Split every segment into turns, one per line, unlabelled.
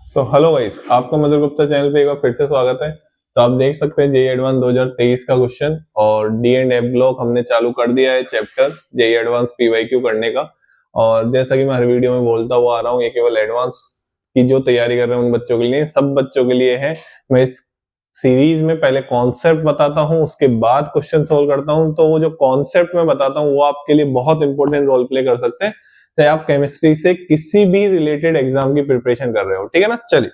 Hello guys, आपका मधुर Gupta channel पे एक बार फिर से स्वागत है। तो आप देख सकते हैं जेई एडवांस 2023 का क्वेश्चन और डी एंड एफ ब्लॉक हमने चालू कर दिया है चैप्टर जेई एडवांस पीवाईक्यू करने का। और जैसा कि मैं हर वीडियो में बोलता हुआ आ रहा हूँ, ये केवल एडवांस की जो तैयारी कर रहे हैं उन बच्चों के लिए, सब बच्चों के लिए है। मैं इस सीरीज में पहले कॉन्सेप्ट बताता हूँ, उसके बाद क्वेश्चन सोल्व करता हूँ। तो वो जो कॉन्सेप्ट मैं बताता हूँ वो आपके लिए बहुत इंपॉर्टेंट रोल प्ले कर सकते हैं, चाहे आप केमिस्ट्री से किसी भी रिलेटेड एग्जाम की प्रिपरेशन कर रहे हो। ठीक है ना। चलिए,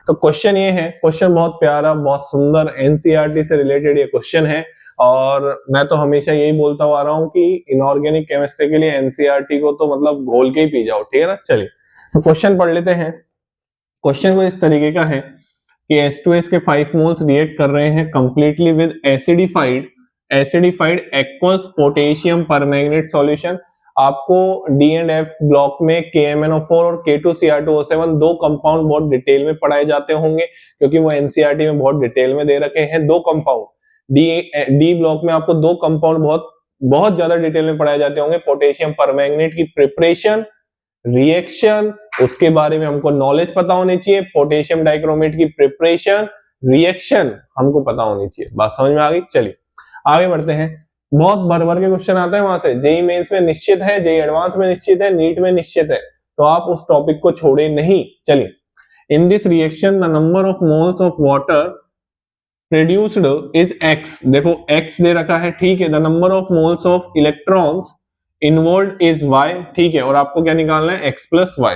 तो क्वेश्चन ये है, क्वेश्चन बहुत प्यारा, बहुत सुंदर, एनसीईआरटी से रिलेटेड ये क्वेश्चन है। और मैं तो हमेशा यही बोलता हुआ आ रहा हूँ कि इनऑर्गेनिक केमिस्ट्री के लिए एनसीईआरटी को तो मतलब घोल के ही पी जाओ। ठीक है ना। चलिए, तो क्वेश्चन पढ़ लेते हैं। क्वेश्चन को इस तरीके का है कि H2S के 5 मोल्स रिएक्ट कर रहे हैं completely with acidified aqueous potassium permanganate solution. आपको डी एंड एफ ब्लॉक में KMnO4 और K2Cr2O7 दो कंपाउंड बहुत डिटेल में पढ़ाए जाते होंगे, क्योंकि वो एनसीईआरटी में बहुत डिटेल में दे रखे हैं। दो कंपाउंड डी ब्लॉक में आपको दो कंपाउंड बहुत बहुत ज्यादा डिटेल में पढ़ाए जाते होंगे। पोटेशियम परमैंगनेट की प्रिपरेशन, रिएक्शन, उसके बारे में हमको नॉलेज पता होनी चाहिए। पोटेशियम डाइक्रोमेट की प्रिपरेशन, रिएक्शन हमको पता होनी चाहिए। बात समझ में आ गई। चलिए आगे बढ़ते हैं। बहुत भर भर के क्वेश्चन आते हैं वहां से। जेई मेंस में निश्चित है, जेई एडवांस में निश्चित है, नीट में निश्चित है, तो आप उस टॉपिक को छोड़े नहीं। चलिए, in this reaction the number of moles of water produced is x। देखो x दे रखा है, ठीक है। The number of moles of electrons involve is y, ठीक है। और आपको क्या निकालना है, x प्लस वाई।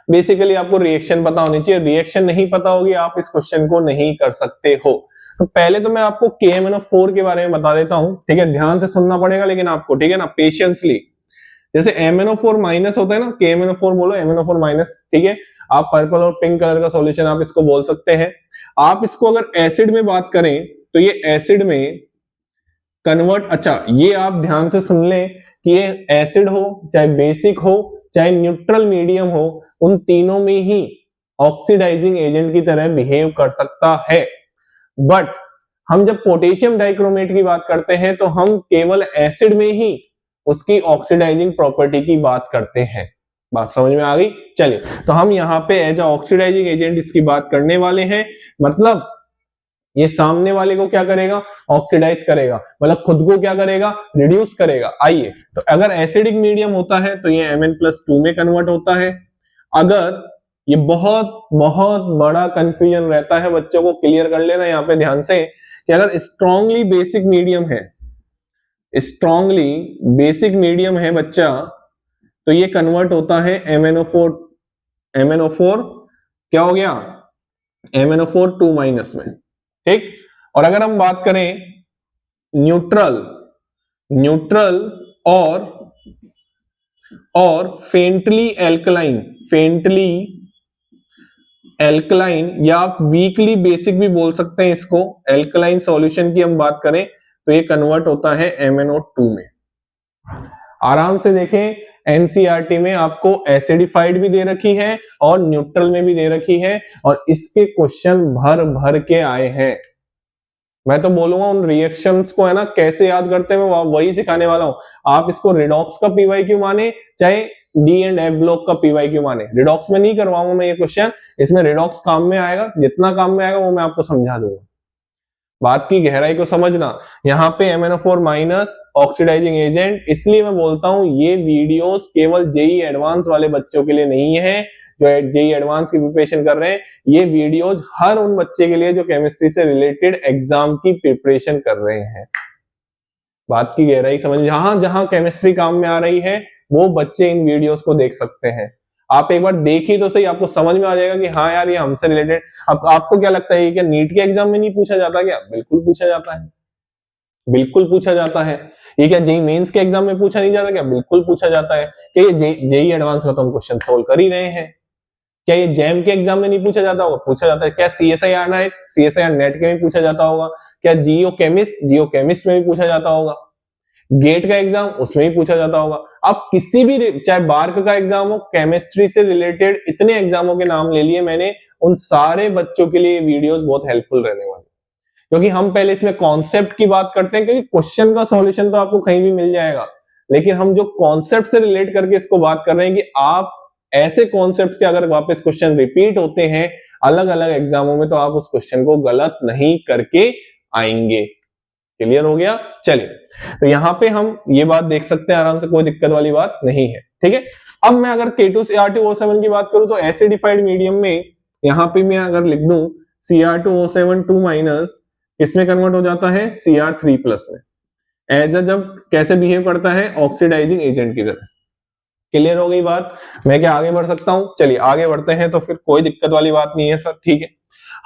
बेसिकली आपको रिएक्शन पता होनी चाहिए। रिएक्शन नहीं पता होगी आप इस क्वेश्चन को नहीं कर सकते हो। तो पहले तो मैं आपको KMnO4 के बारे में बता देता हूं, ठीक है। ध्यान से सुनना पड़ेगा लेकिन आपको, ठीक है ना, पेशेंसली। जैसे MnO4 माइनस होता है ना, KMnO4 बोलो, MnO4 माइनस, ठीक है। आप पर्पल और पिंक कलर का सॉल्यूशन आप इसको बोल सकते हैं। आप इसको अगर एसिड में बात करें तो ये एसिड में कन्वर्ट, अच्छा ये आप ध्यान से सुन लें कि ये एसिड हो चाहे बेसिक हो चाहे न्यूट्रल मीडियम हो, उन तीनों में ही ऑक्सीडाइजिंग एजेंट की तरह बिहेव कर सकता है। बट हम जब पोटेशियम डाइक्रोमेट की बात करते हैं तो हम केवल एसिड में ही उसकी ऑक्सीडाइजिंग प्रॉपर्टी की बात करते हैं। बात समझ में आ गई। चलिए, तो हम यहाँ पे एज ऑक्सीडाइजिंग एजेंट इसकी बात करने वाले हैं। मतलब ये सामने वाले को क्या करेगा, ऑक्सीडाइज करेगा, मतलब खुद को क्या करेगा, रिड्यूस करेगा। आइए, तो अगर एसिडिक मीडियम होता है तो ये Mn+2 में कन्वर्ट होता है। अगर ये बहुत बहुत बड़ा कंफ्यूजन रहता है बच्चों को, क्लियर कर लेना यहाँ पे ध्यान से कि अगर स्ट्रांगली बेसिक मीडियम है, स्ट्रांगली बेसिक मीडियम है बच्चा, तो ये कन्वर्ट होता है MnO4 क्या हो गया, MnO4 2 माइनस में, ठीक। और अगर हम बात करें न्यूट्रल और फेंटली एल्कलाइन या आप वीकली बेसिक भी बोल सकते हैं इसको, एल्कलाइन सॉल्यूशन की हम बात करें तो ये कन्वर्ट होता है MnO2 में। आराम से देखें, एनसीईआरटी में आपको एसिडिफाइड भी दे रखी है और न्यूट्रल में भी दे रखी है, और इसके क्वेश्चन भर भर के आए हैं। मैं तो बोलूंगा उन रिएक्शंस को है ना कैसे याद करते हैं, मैं वही सिखाने वाला हूं। आप इसको रिडॉक्स का पीवाईक्यू माने चाहे डी एंड एफ ब्लॉक का पीवाईक्यू माने, रिडॉक्स में नहीं करवाऊंगा मैं ये क्वेश्चन। इसमें रिडॉक्स काम में आएगा, जितना काम में आएगा वो मैं आपको समझा दूंगा। बात की गहराई को समझना। यहाँ पे MnO4 माइनस ऑक्सीडाइजिंग एजेंट, इसलिए मैं बोलता हूं ये वीडियोस केवल जेई एडवांस वाले बच्चों के लिए नहीं है जो जेई एडवांस की प्रिपरेशन कर रहे हैं। ये वीडियोस हर उन बच्चे के लिए जो केमिस्ट्री से रिलेटेड एग्जाम की प्रिपरेशन कर रहे हैं। बात की गहराई समझ, जहां जहां केमिस्ट्री काम में आ रही है वो बच्चे इन वीडियोस को देख सकते हैं। आप एक बार देखिए तो सही, आपको समझ में आ जाएगा कि हाँ यार ये हमसे रिलेटेड। अब आपको क्या लगता है क्या नीट के एग्जाम में नहीं पूछा जाता क्या? बिल्कुल पूछा जाता है, बिल्कुल पूछा जाता है। ये क्या जेई मेंस के एग्जाम में पूछा नहीं जाता क्या? बिल्कुल पूछा जाता है। कि ये जेई एडवांस का तो हम क्वेश्चन सोल्व कर ही रहे हैं। क्या ये जैम के एग्जाम में नहीं पूछा जाता होगा? पूछा जाता है। क्या सीएसआईआर नेट के में पूछा जाता होगा? क्या जियो केमिस्ट में भी पूछा जाता होगा? गेट का एग्जाम उसमें ही पूछा जाता होगा। अब किसी भी, चाहे बार्क का एग्जाम हो, केमिस्ट्री से रिलेटेड इतने एग्जामों के नाम ले लिए मैंने, उन सारे बच्चों के लिए वीडियोस बहुत हेल्पफुल रहने वाली, क्योंकि हम पहले इसमें कॉन्सेप्ट की बात करते हैं। क्योंकि क्वेश्चन का सॉल्यूशन तो आपको कहीं भी मिल जाएगा, लेकिन हम जो कॉन्सेप्ट से रिलेट करके इसको बात कर रहे हैं कि आप ऐसे कॉन्सेप्ट के अगर वापस क्वेश्चन रिपीट होते हैं अलग अलग एग्जामों में तो आप उस क्वेश्चन को गलत नहीं करके आएंगे। क्लियर हो गया? चलिए, तो यहां पे हम ये बात देख सकते हैं आराम से, कोई दिक्कत वाली बात नहीं है। ठीक है, अब मैं अगर K2Cr2O7 की बात करूं तो एसिडिफाइड मीडियम में यहां पे मैं अगर लिख दूं Cr2O7 2- इसमें कन्वर्ट हो जाता है Cr3+ में, एज अ जब कैसे बिहेव करता है ऑक्सीडाइजिंग एजेंट की तरह। क्लियर हो गई बात? मैं क्या आगे बढ़ सकता हूं? चलिए आगे बढ़ते हैं, तो फिर कोई दिक्कत वाली बात नहीं है सर। ठीक है,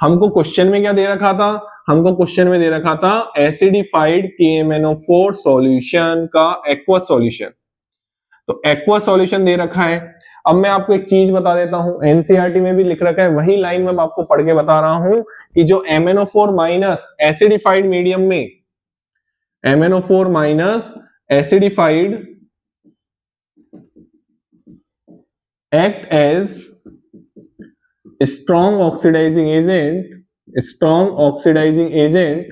हमको क्वेश्चन में क्या दे रखा था? हमको क्वेश्चन में दे रखा था एसिडिफाइड KMnO4 सॉल्यूशन का एक्वस सॉल्यूशन। तो एक्वस सॉल्यूशन दे रखा है। अब मैं आपको एक चीज बता देता हूं, एनसीईआरटी में भी लिख रखा है, वही लाइन में आपको पढ़ के बता रहा हूं कि जो MnO4- एसिडिफाइड मीडियम में MnO4- acidified act as strong oxidizing agent।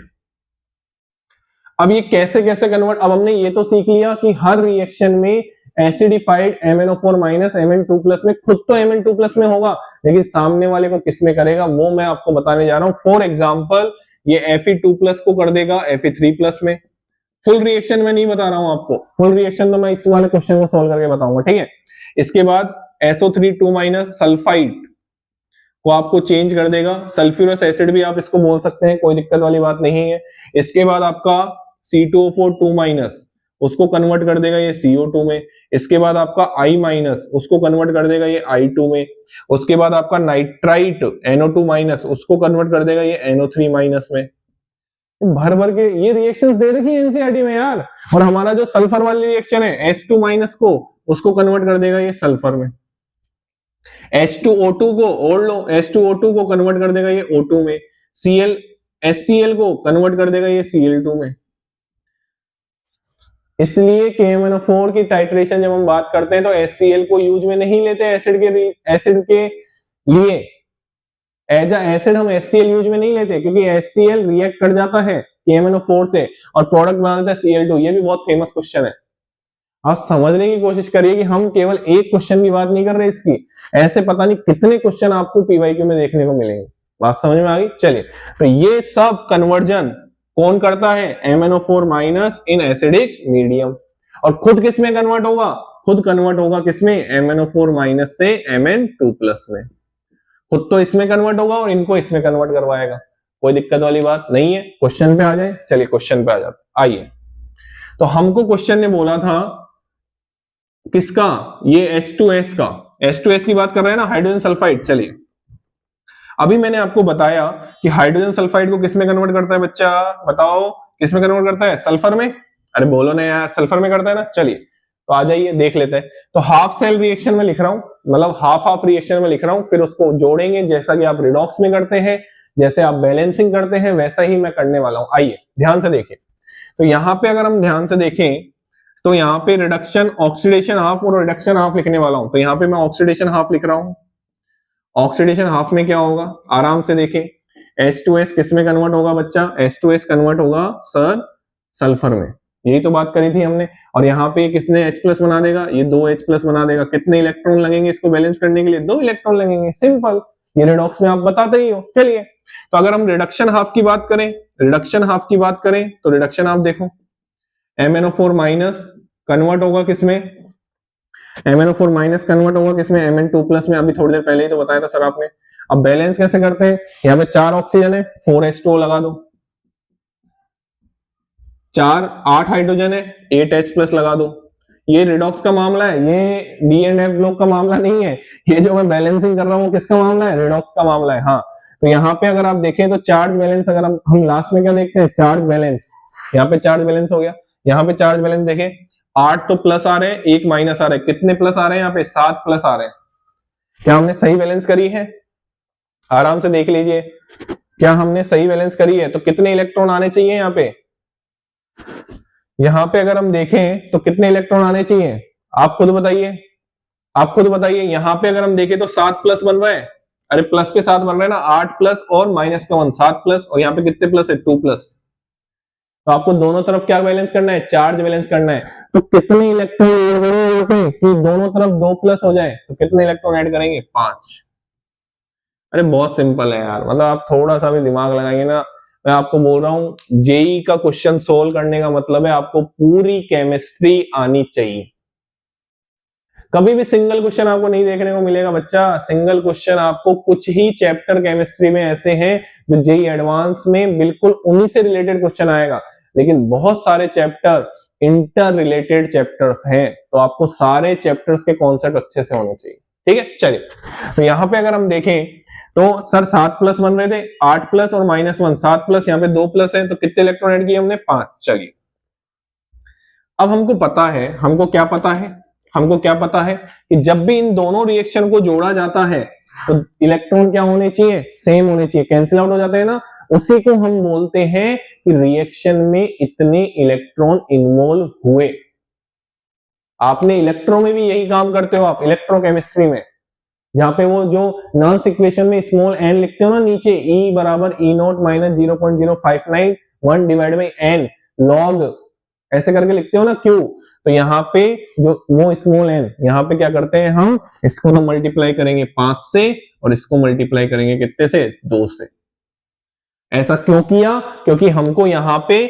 अब ये कैसे कैसे कन्वर्ट, अब हमने ये तो सीख लिया कि हर रिएक्शन में एसिडिफाइड MnO4- Mn2+ में खुद तो Mn2+ में होगा, लेकिन सामने वाले को किस में करेगा वो मैं आपको बताने जा रहा हूं। फॉर एग्जांपल ये Fe2+ को कर देगा Fe3+ में। फुल रिएक्शन में नहीं बता रहा हूं आपको, फुल रिएक्शन तो मैं इस वाले क्वेश्चन को सॉल्व करके बताऊंगा। ठीक है, इसके बाद SO3 सल्फाइड को आपको चेंज कर देगा, सल्फ्यूरस एसिड भी आप इसको बोल सकते हैं, कोई दिक्कत वाली बात नहीं है। इसके बाद आपका C2O4 उसको कन्वर्ट कर देगा ये CO2 में। इसके बाद आपका I- उसको कन्वर्ट कर देगा ये I2 में। उसके बाद आपका नाइट्राइट NO2- उसको कन्वर्ट कर देगा ये NO3- में। भर भर के ये रिएक्शंस दे रखी है एनसीईआरटी में यार। और हमारा जो सल्फर वाली रिएक्शन है H2- को उसको कन्वर्ट कर देगा ये सल्फर में। H2O2 को ओढ़ लो, H2O2 को कन्वर्ट कर देगा ये O2 में। HCl को कन्वर्ट कर देगा ये Cl2 में। इसलिए KMnO4 की टाइट्रेशन जब हम बात करते हैं तो HCl को यूज में नहीं लेते एसिड के लिए, एज अ एसिड हम HCl यूज में नहीं लेते, क्योंकि HCl रिएक्ट कर जाता है KMnO4 से और प्रोडक्ट बना देता है Cl2। ये भी बहुत फेमस क्वेश्चन है, आप समझने की कोशिश करिए कि हम केवल एक क्वेश्चन की बात नहीं कर रहे इसकी, ऐसे पता नहीं कितने क्वेश्चन आपको पीवाईक्यू में देखने को मिलेंगे। बात समझ में आ गई? चलिए, तो ये सब कन्वर्जन कौन करता है? MnO4- in acidic medium. और खुद किस में कन्वर्ट होगा? खुद कन्वर्ट होगा किसमें? MnO4- से Mn2+ में। खुद तो इसमें कन्वर्ट होगा और इनको इसमें कन्वर्ट करवाएगा। कोई दिक्कत वाली बात नहीं है। क्वेश्चन पे आ जाए, चलिए क्वेश्चन पे आ जाते, आइए। तो हमको क्वेश्चन ने बोला था किसका? ये H2S का, H2S की बात कर रहे हैं ना, हाइड्रोजन सल्फाइड। चलिए, अभी मैंने आपको बताया कि हाइड्रोजन सल्फाइड को किसमें कन्वर्ट करता है बच्चा, बताओ किसमें कन्वर्ट करता है? सल्फर में। अरे बोलो ना यार, सल्फर में करता है ना। चलिए, तो आ जाइए देख लेते हैं। तो हाफ सेल रिएक्शन में लिख रहा हूं, मतलब हाफ हाफ रिएक्शन में लिख रहा हूं, फिर उसको जोड़ेंगे जैसा कि आप रिडॉक्स में करते हैं, जैसे आप बैलेंसिंग करते हैं, वैसा ही मैं करने वाला हूं। आइए ध्यान से देखिए। तो यहां पे अगर हम ध्यान से देखें तो यहाँ पे रिडक्शन ऑक्सीडेशन हाफ और रिडक्शन हाफ लिखने वाला हूं। तो यहाँ पे मैं ऑक्सीडेशन हाफ लिख रहा हूं। ऑक्सीडेशन हाफ में क्या होगा, आराम से देखें। H2S किस में कन्वर्ट होगा बच्चा? H2S कन्वर्ट होगा सर सल्फर में। यही तो बात करी थी हमने। और यहाँ पे कितने H+ बना देगा? ये 2 H+ बना देगा। कितने इलेक्ट्रॉन लगेंगे इसको बैलेंस करने के लिए? 2 इलेक्ट्रॉन लगेंगे, सिंपल। ये रिडॉक्स में आप बताते ही हो। चलिए, तो अगर हम रिडक्शन हाफ की बात करें, रिडक्शन हाफ की बात करें तो रिडक्शन हाफ देखो, MnO4- कन्वर्ट होगा किसमें? MnO4- कन्वर्ट होगा किसमें? Mn2+ में। अभी थोड़ी देर पहले ही तो बताया था सर आपने। अब बैलेंस कैसे करते हैं? यहाँ पे 4 ऑक्सीजन है, 4H2O लगा दो। 8 हाइड्रोजन है, 8H+ लगा दो। ये रिडॉक्स का मामला है, ये D&F ब्लॉक का मामला नहीं है। ये जो मैं बैलेंसिंग कर रहा हूँ किसका मामला है? रिडॉक्स का मामला है। हाँ, तो यहाँ पे अगर आप देखें तो चार्ज बैलेंस, अगर हम लास्ट में क्या देखते हैं? Charge balance. यहाँ पे चार्ज बैलेंस हो गया। यहाँ पे चार्ज बैलेंस देखें, 8 तो प्लस आ रहे हैं, 1 माइनस आ रहे हैं। कितने प्लस आ रहे हैं? यहाँ पे 7 प्लस आ रहे हैं। क्या हमने सही बैलेंस करी है? आराम से देख लीजिए, क्या हमने सही बैलेंस करी है? तो कितने इलेक्ट्रॉन आने चाहिए यहाँ पे? यहाँ पे अगर हम देखें तो कितने इलेक्ट्रॉन आने चाहिए? आप खुद बताइए, आप खुद बताइए। यहाँ पे अगर हम देखें तो 7 प्लस बन रहा है। अरे प्लस के साथ बन रहा है ना, 8 प्लस और माइनस का 1, 7 प्लस। और यहाँ पे कितने प्लस है? 2 प्लस। तो आपको दोनों तरफ क्या बैलेंस करना है? चार्ज बैलेंस करना है। तो कितने इलेक्ट्रॉन ऐड करेंगे यहाँ पे कि दोनों तरफ 2 प्लस हो जाए, तो कितने इलेक्ट्रॉन ऐड करेंगे? 5। अरे बहुत सिंपल है यार, मतलब आप थोड़ा सा भी दिमाग लगाएंगे ना, मैं आपको बोल रहा हूं जेई का क्वेश्चन सोल्व करने का मतलब है आपको पूरी केमिस्ट्री आनी चाहिए। कभी भी सिंगल क्वेश्चन आपको नहीं देखने को मिलेगा बच्चा, सिंगल क्वेश्चन आपको कुछ ही चैप्टर केमिस्ट्री में ऐसे हैं जो जेई एडवांस में बिल्कुल उन्हीं से रिलेटेड क्वेश्चन आएगा, लेकिन बहुत सारे चैप्टर इंटर रिलेटेड चैप्टर्स हैं, तो आपको सारे चैप्टर्स के कॉन्सेप्ट अच्छे से होने चाहिए। ठीक है, चलिए तो यहाँ पे अगर हम देखें तो सर 7 प्लस बन रहे थे, 8 प्लस और -1, 7 प्लस यहाँ पे 2 प्लस है, तो कितने इलेक्ट्रॉन ऐड किए हमने? 5। चलिए अब हमको पता है, हमको क्या पता है कि जब भी इन दोनों रिएक्शन को जोड़ा जाता है तो इलेक्ट्रॉन क्या होने चाहिए? सेम होने चाहिए, कैंसिल आउट हो जाते हैं ना, उसी को हम बोलते हैं कि रिएक्शन में इतने इलेक्ट्रॉन इन्वॉल्व हुए। आपने इलेक्ट्रो में भी यही काम करते हो, आप इलेक्ट्रोकेमिस्ट्री में, जहां पे वो जो नर्स इक्वेशन में स्मॉल n लिखते हो ना नीचे, E बराबर E0 minus 0.059 1 divide by n log ऐसे करके लिखते हो ना क्यों, तो यहाँ पे जो वो स्मॉल n, यहाँ पे क्या करते हैं हम, इसको ना मल्टीप्लाई करेंगे 5 से और इसको मल्टीप्लाई करेंगे कितने से? 2 से। ऐसा क्यों किया? क्योंकि हमको यहाँ पे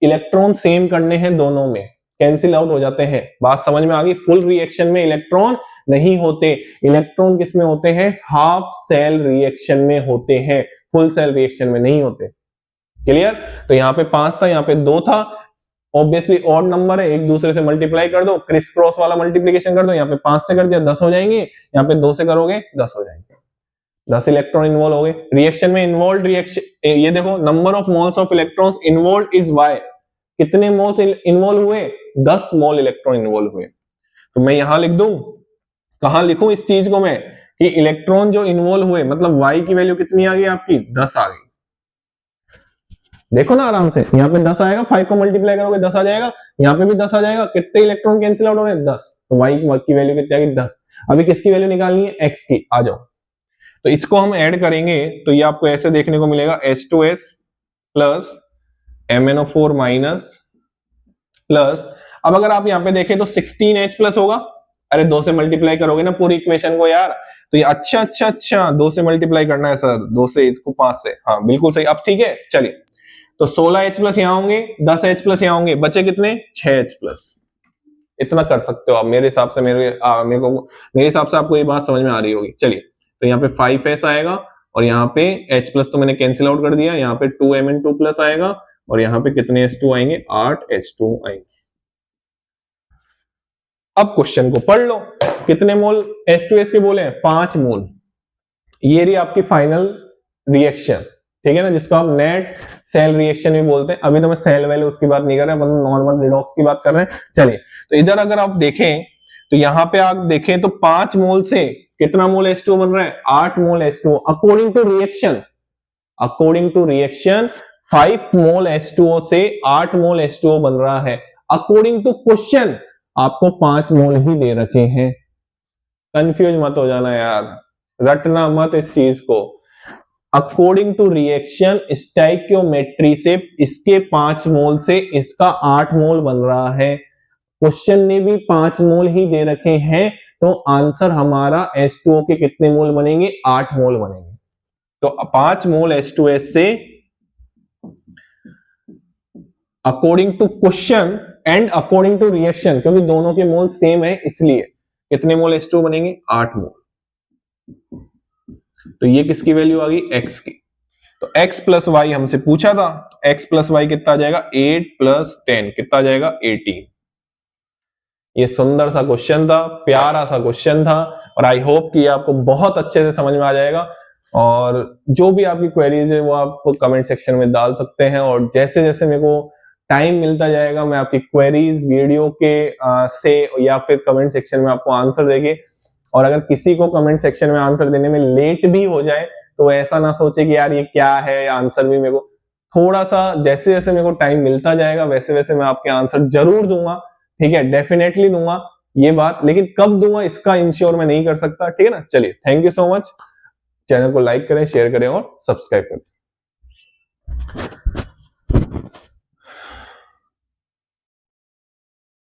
इलेक्ट्रॉन सेम करने हैं, दोनों में कैंसिल आउट हो जाते हैं। बात समझ में आ गई? फुल रिएक्शन में इलेक्ट्रॉन नहीं होते, इलेक्ट्रॉन किस में होते हैं? हाफ सेल रिएक्शन में होते हैं, फुल सेल रिएक्शन में नहीं होते। क्लियर? तो यहाँ पे 5 था, यहाँ पे 2 था, ऑब्वियसली ऑड नंबर है, एक दूसरे से मल्टीप्लाई कर दो, क्रिस क्रॉस वाला मल्टीप्लीकेशन कर दो, यहाँ पे 5 से कर दिया 10 हो जाएंगे, यहाँ पे 2 से करोगे 10 हो जाएंगे, 10 इलेक्ट्रॉन इन्वॉल्व हो गए रिएक्शन में। इन्वॉल्व रिएक्शन ये देखो, number of moles of electrons involve is Y, कितने मोल्स इन्वॉल्व हुए? 10 मोल इलेक्ट्रॉन इन्वॉल्व हुए। तो मैं यहां लिख दूं, कहां लिखूं इस चीज को मैं, कि इलेक्ट्रॉन जो इन्वॉल्व हुए, मतलब y की वैल्यू कितनी आ गई आपकी? 10 आ गई। देखो ना आराम से, यहाँ पे 10 आएगा, 5 को मल्टीप्लाई करोगे 10 आ जाएगा, यहाँ पे भी 10 आ जाएगा, कितने इलेक्ट्रॉन कैंसिल आउट हो रहे हैं? 10। तो y की वैल्यू कितनी आ गई? 10। अभी किसकी वैल्यू निकालनी है? x की। आ जाओ, तो इसको हम ऐड करेंगे तो ये आपको ऐसे देखने को मिलेगा, H2S plus MnO4 minus plus, अब अगर आप यहाँ पे देखें तो 16H प्लस होगा। अरे 2 से मल्टीप्लाई करोगे ना पूरी इक्वेशन को यार, तो ये अच्छा 2 से मल्टीप्लाई करना है सर, 2 से, इसको 5 से, हाँ बिल्कुल सही। अब ठीक है, चलिए तो 16H प्लस यहाँ होंगे, 10H प्लस यहाँ होंगे, बचे कितने? 6H plus. इतना कर सकते हो आप मेरे हिसाब से, मेरे हिसाब से आपको ये बात समझ में आ रही होगी। चलिए तो यहाँ पे 5S आएगा और यहाँ पे H प्लस तो मैंने कैंसिल आउट कर दिया, यहाँ पे 2Mn2 प्लस आएगा और यहाँ पे कितने H2 आएंगे? 8H2 आएंगे। अब क्वेश्चन को पढ़ लो, कितने मोल H2S के बोले हैं? 5 मोल। ये रही आपकी फाइनल रिएक्शन, ठीक है ना, जिसको आप नेट सेल रिएक्शन भी बोलते हैं। अभी तो मैं सेल वैल्यू उसकी बात नहीं कर रहा, मतलब नॉर्मल रिडॉक्स की बात कर रहे हैं। चलिए तो इधर अगर आप देखें तो यहाँ पे आप देखें तो 5 मोल से कितना मोल H2O बन रहा है? 8 mole H2O। According to reaction 5 mole H2O से 8 मोल H2O बन रहा है। अकॉर्डिंग टू क्वेश्चन आपको 5 मोल ही दे रखे हैं। कंफ्यूज मत हो जाना यार, रटना मत इस चीज को। अकॉर्डिंग टू रिएक्शन स्टोइकियोमेट्री से इसके 5 मोल से इसका 8 मोल बन रहा है। क्वेश्चन ने भी 5 मोल ही दे रखे हैं, तो आंसर हमारा H2O के कितने मोल बनेंगे? 8 मोल बनेंगे। तो 5 मोल H2S से according to question and according to reaction, क्योंकि दोनों के मोल सेम है इसलिए कितने मोल H2O बनेंगे? 8 मोल। तो ये किसकी वैल्यू आ गई? x की। तो x प्लस वाई हमसे पूछा था, तो x प्लस वाई कितना आ जाएगा? 8 प्लस 10 कितना आ जाएगा? 18। ये सुंदर सा क्वेश्चन था, प्यारा सा क्वेश्चन था, और आई होप कि आपको बहुत अच्छे से समझ में आ जाएगा। और जो भी आपकी क्वेरीज है वो आप कमेंट सेक्शन में डाल सकते हैं, और जैसे जैसे मेरे को टाइम मिलता जाएगा मैं आपकी क्वेरीज वीडियो के से या फिर कमेंट सेक्शन में आपको आंसर देंगे। और अगर किसी को कमेंट सेक्शन में आंसर देने में लेट भी हो जाए तो ऐसा ना सोचे कि यार ये क्या है, आंसर भी मेरे को थोड़ा सा जैसे जैसे मेरे को टाइम मिलता जाएगा वैसे वैसे मैं आपके आंसर जरूर दूंगा, ठीक है, डेफिनेटली दूंगा ये बात, लेकिन कब दूंगा इसका इंश्योर मैं नहीं कर सकता, ठीक है ना। चलिए thank you so much, channel को लाइक करें, शेयर करें और सब्सक्राइब करें।